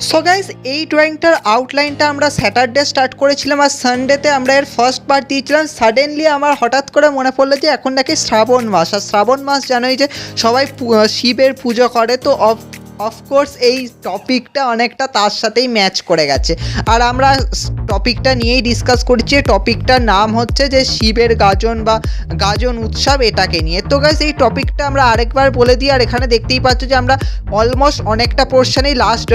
So guys এই ড্রয়িংটার আউটলাইনটা আমরা Saturday start করেছিলাম আর সানডেতে আমরা এর ফার্স্ট পার্ট দিয়েছিলাম। সাডেনলি আমার হঠাৎ করে মনে পড়লো যে এখন নাকি শ্রাবণ মাস, আর শ্রাবণ মাস জানোই যে সবাই শিবের পুজো করে, তো অফকোর্স এই টপিকটা অনেকটা তার সাথেই ম্যাচ করে গেছে। আর আমরা টপিকটা নিয়েই ডিসকাস করছি। টপিকটার নাম হচ্ছে যে শিবের গাজন বা গাজন উৎসব, এটাকে নিয়ে। তো গাইস এই টপিকটা আমরা আরেকবার বলে দিই। আর এখানে দেখতেই পাচ্ছ যে আমরা অলমোস্ট অনেকটা পোর্শনেই লাস্ট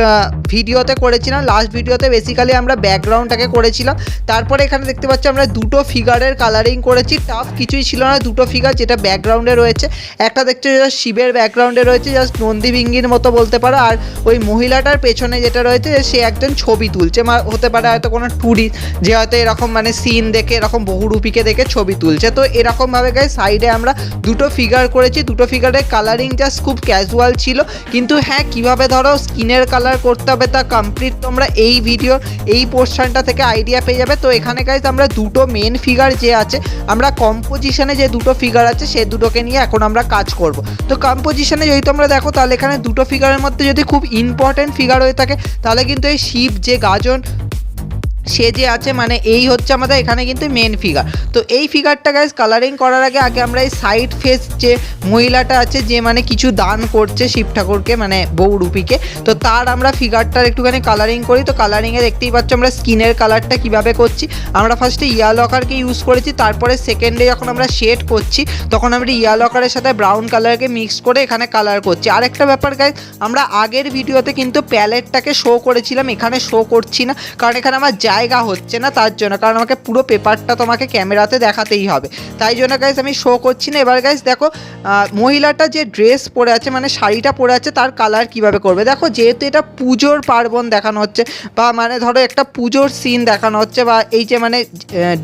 ভিডিওতে করেছিলাম। লাস্ট ভিডিওতে বেসিক্যালি আমরা ব্যাকগ্রাউন্ডটাকে করেছিলাম। তারপরে এখানে দেখতে পাচ্ছি আমরা দুটো ফিগারের কালারিং করেছি। টাফ কিছুই ছিল না, দুটো ফিগার যেটা ব্যাকগ্রাউন্ডে রয়েছে। একটা দেখছো যে শিবের ব্যাকগ্রাউন্ডে রয়েছে জাস্ট নন্দী ভিঙ্গির মতো বলতে পারো, আর ওই মহিলাটার পেছনে যেটা রয়েছে সে একজন ছবি তুলছে, হতে পারে হয়তো কোনো ট্যুরিস্ট যে হয়তো এরকম মানে সিন দেখে এরকম বহুরূপীকে দেখে ছবি তুলছে। তো এরকমভাবে গাইস সাইডে আমরা দুটো ফিগার করেছি। দুটো ফিগারের কালারিং জাস্ট খুব ক্যাজুয়াল ছিল, কিন্তু হ্যাঁ কীভাবে ধরো স্কিনের কালার করতে হবে তা কমপ্লিট তোমরা এই ভিডিওর এই পোর্শনটা থেকে আইডিয়া পেয়ে যাবে। তো এখানে গাইস আমরা দুটো মেন ফিগার যে আছে, আমরা কম্পোজিশনে যে দুটো ফিগার আছে সে দুটোকে নিয়ে এখন আমরা কাজ করব। তো কম্পোজিশনে যদি তোমরা দেখো তাহলে এখানে দুটো ফিগারের মধ্যে যদি খুব ইম্পর্টেন্ট ফিগার হয়ে থাকে তাহলে কিন্তু এই শিব যে গাজন সে যে আছে মানে এই হচ্ছে আমাদের এখানে কিন্তু মেন ফিগার। তো এই ফিগারটা গাইজ কালারিং করার আগে আমরা এই সাইড ফেস যে মহিলাটা আছে যে মানে কিছু দান করছে শিব ঠাকুরকে মানে বহুরূপীকে, তো তার আমরা ফিগারটার একটুখানি কালারিং করি। তো কালারিংয়ে দেখতেই পাচ্ছ আমরা স্কিনের কালারটা কীভাবে করছি। আমরা ফার্স্টে ইয়ালো আকারকে ইউজ করেছি, তারপরে সেকেন্ডে যখন আমরা শেড করছি তখন আমরা ইয়ালো আকারের সাথে ব্রাউন কালারকে মিক্স করে এখানে কালার করছি। আরেকটা ব্যাপার গাইজ, আমরা আগের ভিডিওতে কিন্তু প্যালেটটাকে শো করেছিলাম, এখানে শো করছি না কারণ এখানে আমার জায়গা হচ্ছে না তার জন্য, কারণ আমাকে পুরো পেপারটা তোমাকে ক্যামেরাতে দেখাতেই হবে, তাই জন্য গাইজ আমি শো করছি না। এবার গাইজ দেখো মহিলাটা যে ড্রেস পরে আছে মানে শাড়িটা পরে আছে তার কালার কিভাবে করবে। দেখো যেহেতু এটা পুজোর পার্বণ দেখানো হচ্ছে বা মানে ধরো একটা পুজোর সিন দেখানো হচ্ছে বা এই যে মানে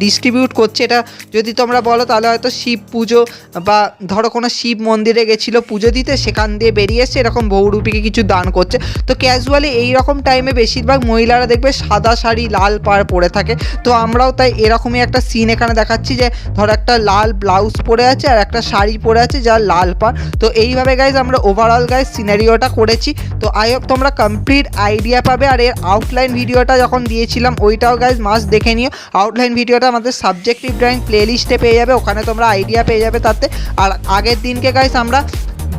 ডিস্ট্রিবিউট করছে, এটা যদি তোমরা বলো তাহলে হয়তো শিব পুজো বা ধরো কোনো শিব মন্দিরে গেছিলো পুজো দিতে, সেখান দিয়ে বেরিয়ে এসে এরকম বহুরূপীকে কিছু দান করছে। তো ক্যাজুয়ালি এইরকম টাইমে বেশিরভাগ মহিলারা দেখবে সাদা শাড়ি লাল পাড় পরে থাকে। তো আমরাও তাই এরকমই একটা সিন এখানে দেখাচ্ছি যে ধরো একটা লাল ব্লাউজ পরে আছে আর একটা শাড়ি পরে আছে যার লাল পাড়। তো এইভাবে গাইজ আমরা ওভারঅল গাইজ সিনারিওটা করেছি। তো আই হোপ তোমরা কমপ্লিট আইডিয়া পাবে। আর এর আউটলাইন ভিডিওটা যখন দিয়েছিলাম ওইটাও গাইজ মাস্ট দেখে নিও। আউটলাইন ভিডিওটা আমাদের সাবজেক্টিভ ড্রয়িং প্লেলিস্টে পেয়ে যাবে, ওখানে তোমরা আইডিয়া পেয়ে যাবে তাতে। আর আগের দিনকে গাইজ আমরা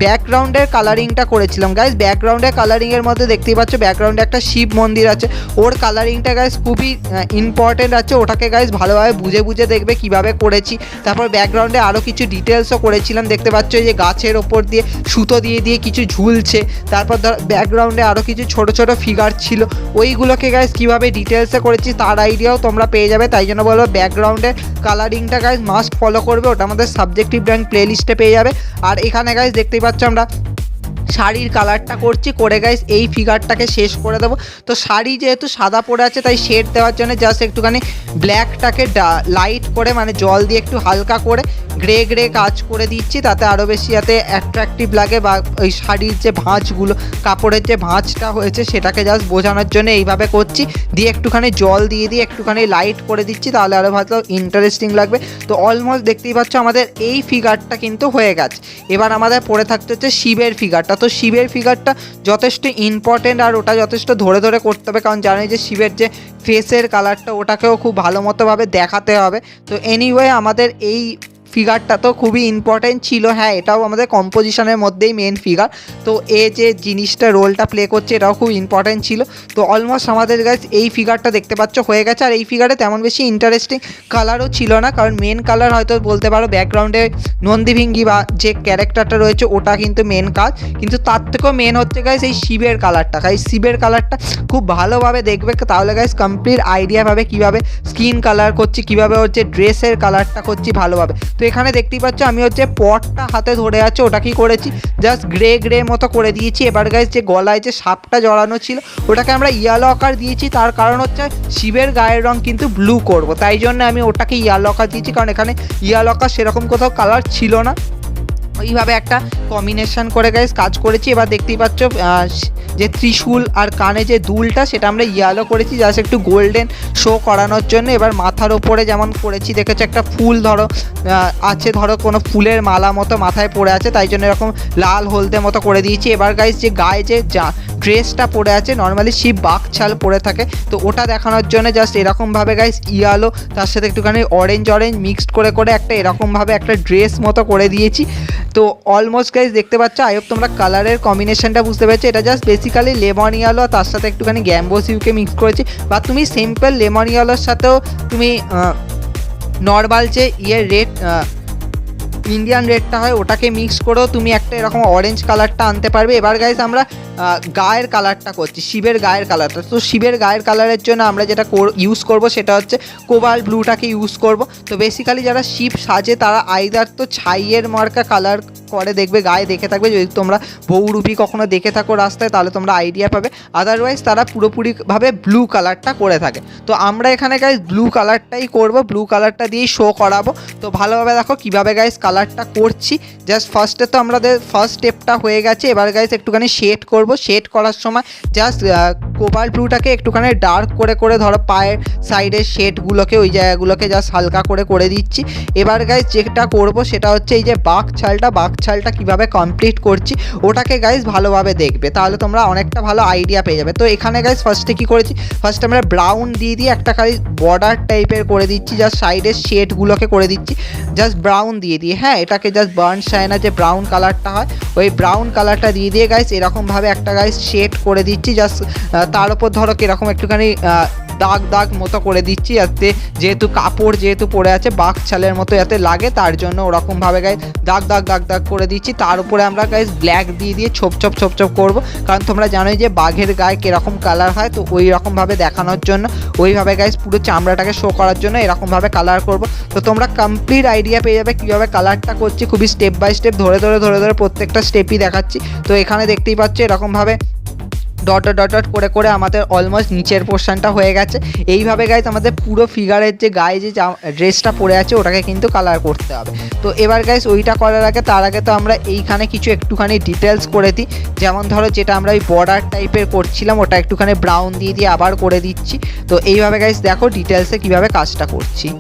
ব্যাকগ্রাউন্ডের কালারিংটা করেছিলাম গাইজ। ব্যাকগ্রাউন্ডের কালারিংয়ের মধ্যে দেখতেই পাচ্ছ ব্যাকগ্রাউন্ডে একটা শিব মন্দির আছে, ওর কালারিংটা গাইজ খুবই ইম্পর্টেন্ট আছে, ওটাকে গাইজ ভালোভাবে বুঝে বুঝে দেখবে কিভাবে করেছি। তারপর ব্যাকগ্রাউন্ডে আরও কিছু ডিটেলসও করেছিলাম, দেখতে পাচ্ছ যে গাছের ওপর দিয়ে সুতো দিয়ে দিয়ে কিছু ঝুলছে। তারপর ধর ব্যাকগ্রাউন্ডে আরও কিছু ছোট ছোট ফিগার ছিল, ওইগুলোকে গাইজ কীভাবে ডিটেলসে করেছি তার আইডিয়াও তোমরা পেয়ে যাবে। তাই জন্য বলবো ব্যাকগ্রাউন্ডের কালারিংটা গাইজ মাস্ট ফলো করবে, ওটা আমাদের সাবজেক্টিভ ড্রয়িং প্লেলিস্টে পেয়ে যাবে। আর এখানে গাইজ দেখতেই পাচ্ছ আমরা শাড়ির কালারটা করছি, করে গাইস এই ফিগারটাকে শেষ করে দেবো। তো শাড়ি যেহেতু সাদা পরে আছে তাই শেড দেওয়ার জন্য জাস্ট একটুখানি ব্ল্যাকটাকে লাইট করে মানে জল দিয়ে একটু হালকা করে গ্রে গ্রে কাজ করে দিচ্ছি, তাতে আরও বেশি যাতে অ্যাট্রাকটিভ লাগে বা ওই শাড়ির যে ভাঁজগুলো কাপড়ের যে ভাঁজটা হয়েছে সেটাকে জাস্ট বোঝানোর জন্য এইভাবে করছি। দিয়ে একটুখানি জল দিয়ে দিয়ে একটুখানি লাইট করে দিচ্ছি, তাহলে আরও ভালো ইন্টারেস্টিং লাগবে। তো অলমোস্ট দেখতেই পাচ্ছ আমাদের এই ফিগারটা কিন্তু হয়ে গেছে। এবার আমাদের পড়ে থাকতে হচ্ছে শিবের ফিগারটা। তো শিবের ফিগারটা যথেষ্ট ইম্পর্টেন্ট আর ওটা যথেষ্ট ধরে ধরে করতে হবে, কারণ জানি যে শিবের যে ফেসের কালারটা ওটাকেও খুব ভালো মতোভাবে দেখাতে হবে। তো এনিওয়ে আমাদের এই ফিগারটা তো খুবই ইম্পর্টেন্ট ছিল, হ্যাঁ এটাও আমাদের কম্পোজিশনের মধ্যেই মেন ফিগার। তো এ যে জিনিসটা রোলটা প্লে করছে এটাও খুব ইম্পর্টেন্ট ছিল। তো অলমোস্ট আমাদের কাছে এই ফিগারটা দেখতে পাচ্ছ হয়ে গেছে। আর এই ফিগারে তেমন বেশি ইন্টারেস্টিং কালারও ছিল না, কারণ মেন কালার হয়তো বলতে পারো ব্যাকগ্রাউন্ডে নন্দীভিঙ্গি বা যে ক্যারেক্টারটা রয়েছে ওটা কিন্তু মেন কাজ, কিন্তু তার থেকেও মেন হচ্ছে গাইস এই শিবের কালারটা। গাইস শিবের কালারটা খুব ভালোভাবে দেখবে, তাহলে গাইস কমপ্লিট আইডিয়া পাবে কীভাবে স্কিন কালার করছি, কীভাবে হচ্ছে ড্রেসের কালারটা করছি ভালোভাবে। তো এখানে দেখতেই পাচ্ছ আমি হচ্ছে পটটা হাতে ধরে আছে, ওটা কি করেছি জাস্ট গ্রে গ্রে মতো করে দিয়েছি। এবার গাইস যে গলায় যে সাপটা জড়ানো ছিল ওটাকে আমরা ইয়েলো আকার দিয়েছি, তার কারণ হচ্ছে শিবের গায়ের রং কিন্তু ব্লু করব, তাই জন্য আমি ওটাকে ইয়েলো আকার দিয়েছি, কারণ এখানে ইয়েলো আকার সেরকম কোথাও কালার ছিল না। ওইভাবে একটা কম্বিনেশন করে গাইস কাজ করেছি। এবার দেখতেই পাচ্ছ যে ত্রিশূল আর কানে যে দুলটা সেটা আমরা ইয়েলো করেছি জাস্ট একটু গোল্ডেন শো করানোর জন্য। এবার মাথার ওপরে যেমন করেছি দেখেছো একটা ফুল ধরো আছে, ধরো কোনো ফুলের মালা মতো মাথায় পড়ে আছে, তাই জন্য এরকম লাল হলদে মতো করে দিয়েছি। এবার গাইস যে গায়ে যে ড্রেসটা পরে আছে, নর্মালি শিব বাঘ ছাল পরে থাকে, তো ওটা দেখানোর জন্য জাস্ট এরকমভাবে গাইস ইয়ালো তার সাথে একটুখানি অরেঞ্জ মিক্সড করে করে একটা এরকমভাবে একটা ড্রেস মতো করে দিয়েছি। তো অলমোস্ট গাইস দেখতে পাচ্ছ, আই হোপ তোমরা কালারের কম্বিনেশনটা বুঝতে পেরেছো। এটা জাস্ট বেসিক্যালি লেমন ইয়েলো তার সাথে একটুখানি গ্যাম্বোসিউকে মিক্স করেছি, বা তুমি সিম্পল লেমন ইয়েলোর সাথেও তুমি নর্মাল যে রেড ইন্ডিয়ান রেডটা হয় ওটাকে মিক্স করেও তুমি একটা এরকম অরেঞ্জ কালারটা আনতে পারবে। এবার গাইস আমরা গায়ের কালারটা করছি, শিবের গায়ের কালারটা। তো শিবের গায়ের কালারের জন্য আমরা যেটা ইউজ করব সেটা হচ্ছে কোবাল্ট ব্লুটাকে ইউজ করব। তো বেসিক্যালি যারা শিব সাজে তারা আইদার তো ছাইয়ের মার্কা কালার করে, দেখবে গায়ে দেখে থাকবে, যদি তোমরা বহুরূপী কখনো দেখে থাকো রাস্তায় তাহলে তোমরা আইডিয়া পাবে। আদারওয়াইজ তারা পুরোপুরিভাবে ব্লু কালারটা করে থাকে। তো আমরা এখানে গাইস ব্লু কালারটাই করব, ব্লু কালারটা দিয়েই শো করাবো। তো ভালোভাবে দেখো কীভাবে গাইস কালারটা করছি। জাস্ট ফার্স্টে তো আমাদের ফার্স্ট স্টেপটা হয়ে গেছে। এবার গাইস একটুখানি শেড করব। শেড করার সময় জাস্ট কোবাল্ট ব্লুটাকে একটুখানি ডার্ক করে করে ধরো পায়ের সাইডের শেডগুলোকে, ওই জায়গাগুলোকে জাস্ট হালকা করে দিচ্ছি। এবার গাইস যেটা করব সেটা হচ্ছে এই যে বাঘ ছালটা কীভাবে কমপ্লিট করছি ওটাকে গাইস ভালোভাবে দেখবে, তাহলে তোমরা অনেকটা ভালো আইডিয়া পেয়ে যাবে। তো এখানে গাইস ফার্স্টে কী করেছি, ফার্স্টে আমরা ব্রাউন দিয়ে একটা খালি বর্ডার টাইপের করে দিচ্ছি, জাস্ট সাইডের শেডগুলোকে করে দিচ্ছি জাস্ট ব্রাউন দিয়ে হ্যাঁ, এটাকে জাস্ট বার্ন শাইনা যে ব্রাউন কালারটা হয় ওই ব্রাউন কালারটা দিয়ে গাইস এরকমভাবে একটা গাইস শেড করে দিচ্ছি। জাস্ট তার উপর ধরো কীরকম একটুখানি দাগ মতো করে দিচ্ছি, যাতে যেহেতু কাপড় যেহেতু পরে আছে বাঘ ছালের মতো যাতে লাগে, তার জন্য ওরকমভাবে গাইস দাগ করে দিচ্ছি। তার উপরে আমরা গাইস ব্ল্যাক দিয়ে ছোপ করব, কারণ তোমরা জানোই যে বাঘের গায়ে কীরকম কালার হয়, তো ওই রকমভাবে দেখানোর জন্য ওইভাবে গাইস পুরো চামড়াটাকে শো করার জন্য এরকমভাবে কালার করব। তো তোমরা কমপ্লিট আইডিয়া পেয়ে যাবে কীভাবে কালারটা করছি, খুবই স্টেপ বাই স্টেপ ধরে প্রত্যেকটা স্টেপই দেখাচ্ছি। তো এখানে দেখতেই পাচ্ছ এরকমভাবে ডট করে আমাদের অলমোস্ট নিচের পোর্শনটা হয়ে গেছে। এইভাবে গাইস আমাদের পুরো ফিগারের যে গায়ে যে ড্রেসটা পরে আছে ওটাকে কিন্তু কালার করতে হবে। তো এবার গাইস ওইটা করার আগে তার আগে তো আমরা এইখানে কিছু একটুখানি ডিটেলস করে দিই, যেমন ধরো যেটা আমরা ওই বর্ডার টাইপের করছিলাম ওটা একটুখানি ব্রাউন দিয়ে আবার করে দিচ্ছি। তো এইভাবে গাইস দেখো ডিটেলসে কীভাবে কাজটা করছি।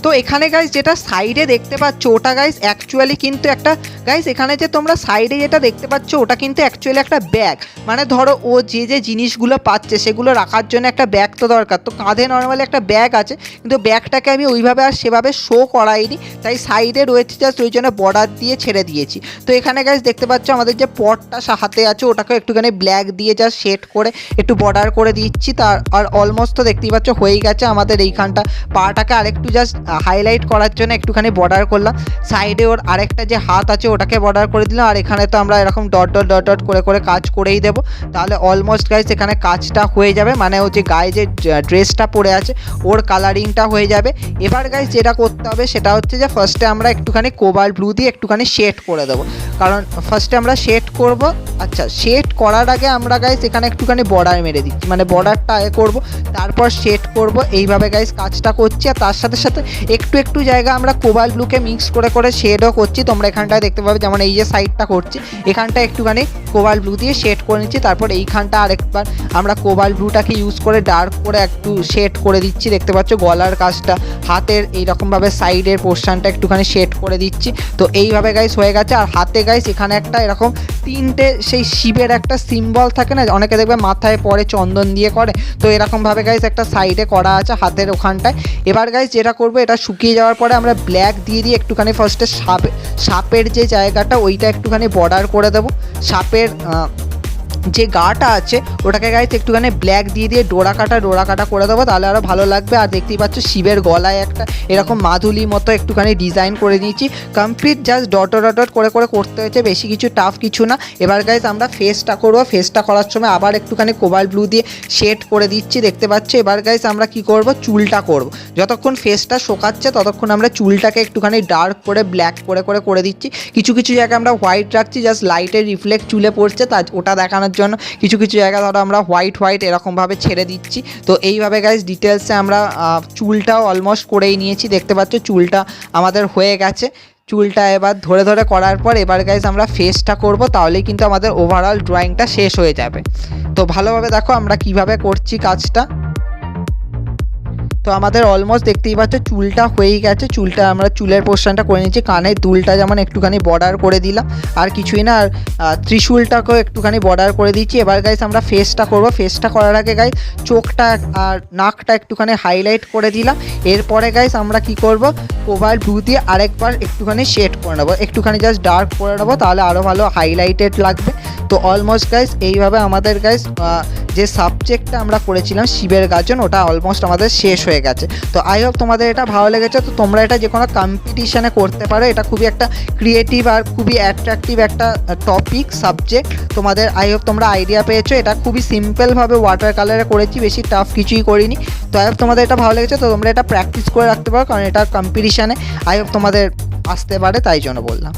তো এখানে গাইস যেটা সাইডে দেখতে পাচ্ছ ওটা গাইস অ্যাকচুয়ালি কিন্তু একটা গাইস, এখানে যে তোমরা সাইডে যেটা দেখতে পাচ্ছ ওটা কিন্তু অ্যাকচুয়ালি একটা ব্যাগ, মানে ধরো ও যে জিনিসগুলো পাচ্ছে সেগুলো রাখার জন্য একটা ব্যাগ তো দরকার। তো কাঁধে নর্মালি একটা ব্যাগ আছে, কিন্তু ব্যাগটাকে আমি ওইভাবে আর সেভাবে শো করাইনি, তাই সাইডে রয়েছে জাস্ট ওই জন্য বর্ডার দিয়ে ছেড়ে দিয়েছি। তো এখানে গাইস দেখতে পাচ্ছ আমাদের যে পটটা হাতে আছে ওটাকে একটুখানি ব্ল্যাক দিয়ে জাস্ট শেড করে একটু বর্ডার করে দিচ্ছি। তার আর অলমোস্ট তো দেখতেই পাচ্ছ হয়েই গেছে। আমাদের এইখানটা পাটাকে আরেকটু জাস্ট হাইলাইট করার জন্য একটুখানি বর্ডার করলাম, সাইডে ওর আরেকটা যে হাত আছে ওটাকে বর্ডার করে দিলাম, আর এখানে তো আমরা এরকম ডট করে কাজ করেই দেবো। তাহলে অলমোস্ট গাইস এখানে কাজটা হয়ে যাবে, মানে ও যে গায়ে যে ড্রেসটা পরে আছে ওর কালারিংটা হয়ে যাবে। এবার গাইস যেটা করতে হবে সেটা হচ্ছে যে ফার্স্টে আমরা একটুখানি কোবাল্ট ব্লু দিয়ে একটুখানি শেড করে দেবো, কারণ ফার্স্টে আমরা শেড করব। আচ্ছা, শেড করার আগে আমরা গাইস এখানে একটুখানি বর্ডার মেরে দিচ্ছি, মানে বর্ডারটা আগে করব তারপর শেড করব। এইভাবে গাইস কাজটা করছি, আর তার সাথে সাথে একটু জায়গা আমরা কোবাল্ট ব্লুকে মিক্স করে শেডও করছি। তোমরা এখানটায় দেখতে পাবে, যেমন এই যে সাইডটা করছি এখানটা একটুখানি কোবাল্ট ব্লু দিয়ে শেড করে নিচ্ছি। তারপর এইখানটা আরেকবার আমরা কোবাল্ট ব্লুটাকে ইউজ করে ডার্ক করে একটু শেড করে দিচ্ছি। দেখতে পাচ্ছ গলার কাজটা, হাতের এইরকমভাবে সাইডের পোর্শনটা একটুখানি শেড করে দিচ্ছি। তো এইভাবে গাইস হয়ে গেছে। আর হাতে গাইস এখানে একটা এরকম তিনটে সেই শিবের একটা সিম্বল থাকে না, অনেকে দেখবে মাথায় পরে চন্দন দিয়ে করে, তো এরকমভাবে গাইস একটা সাইডে করা আছে হাতের ওখানটায়। এবার গাইস যেটা করবো, এটা শুকিয়ে যাওয়ার পরে আমরা ব্ল্যাক দিয়ে একটুখানি ফার্স্টে সাপের যে জায়গাটা ওইটা একটুখানি বর্ডার করে দেবো। সাপের যে গাটা আছে ওটাকে গাইস একটুখানি ব্ল্যাক দিয়ে ডোরা কাটা করে দেবো, তাহলে আরও ভালো লাগবে। আর দেখতেই পাচ্ছ শিবের গলায় একটা এরকম মাধুলি মতো একটুখানি ডিজাইন করে নিয়েছি। কমপ্লিট জাস্ট ডট করে করতে হয়েছে, বেশি কিছু টাফ কিছু না। এবার গাইস আমরা ফেসটা করবো। ফেসটা করার সময় আবার একটুখানি কোবাল্ট ব্লু দিয়ে শেড করে দিচ্ছি, দেখতে পাচ্ছ। এবার গাইস আমরা কি করব, চুলটা করব। যতক্ষণ ফেসটা শোকাচ্ছে ততক্ষণ আমরা চুলটাকে একটুখানি ডার্ক করে ব্ল্যাক করে দিচ্ছি। কিছু জায়গায় আমরা হোয়াইট রাখছি, জাস্ট লাইটের রিফ্লেক্ট চুলে পড়ছে তা ওটা দেখানোর জন্য। কিছু জায়গা ধরো আমরা হোয়াইট এরকমভাবে ছেড়ে দিচ্ছি। তো এইভাবে গাইস ডিটেলসে আমরা চুলটাও অলমোস্ট করেই নিয়েছি। দেখতে পাচ্ছ চুলটা আমাদের হয়ে গেছে। চুলটা এবার ধরে করার পর এবার গাইস আমরা ফেসটা করব, তাহলেই কিন্তু আমাদের ওভারঅল ড্রয়িংটা শেষ হয়ে যাবে। তো ভালোভাবে দেখো আমরা কিভাবে করছি কাজটা। তো আমাদের অলমোস্ট দেখতেই পাচ্ছ চুলটা হয়েই গেছে, চুলটা আমরা চুলের পোর্শনটা করে নিচ্ছি, কানের দুলটা যেমন একটুখানি বর্ডার করে দিলাম, আর কিছুই না, আর ত্রিশূলটাকেও একটুখানি বর্ডার করে দিচ্ছি। এবার গাইস আমরা ফেসটা করব। ফেসটা করার আগে গাইস চোখটা আর নাকটা একটুখানি হাইলাইট করে দিলাম। এরপরে গাইস আমরা কি করব, কোবাল্ট ব্লু দিয়ে আরেকবার একটুখানি শেড করে নেবো, একটুখানি জাস্ট ডার্ক করে নেবো, তাহলে আরও ভালো হাইলাইটেড লাগবে। তো অলমোস্ট গাইস এইভাবে আমাদের গাইস যে সাবজেক্টটা আমরা করেছিলাম শিবের গাজন, ওটা অলমোস্ট আমাদের শেষ হয়ে গেছে। তো আই হোপ তোমাদের এটা ভালো লেগেছে। তো তোমরা এটা যে কোনো কম্পিটিশানে করতে পারো, এটা খুবই একটা ক্রিয়েটিভ আর খুবই অ্যাট্রাকটিভ একটা টপিক সাবজেক্ট। তোমাদের আই হোপ তোমরা আইডিয়া পেয়েছো। এটা খুবই সিম্পলভাবে ওয়াটার কালারে করেছি, বেশি টাফ কিছুই করিনি। তো আই হোপ তোমাদের এটা ভালো লেগেছে। তো তোমরা এটা প্র্যাকটিস করে রাখতে পারো, কারণ এটা কম্পিটিশানে আই হোপ তোমাদের আসতে পারে, তাই জন্য বললাম।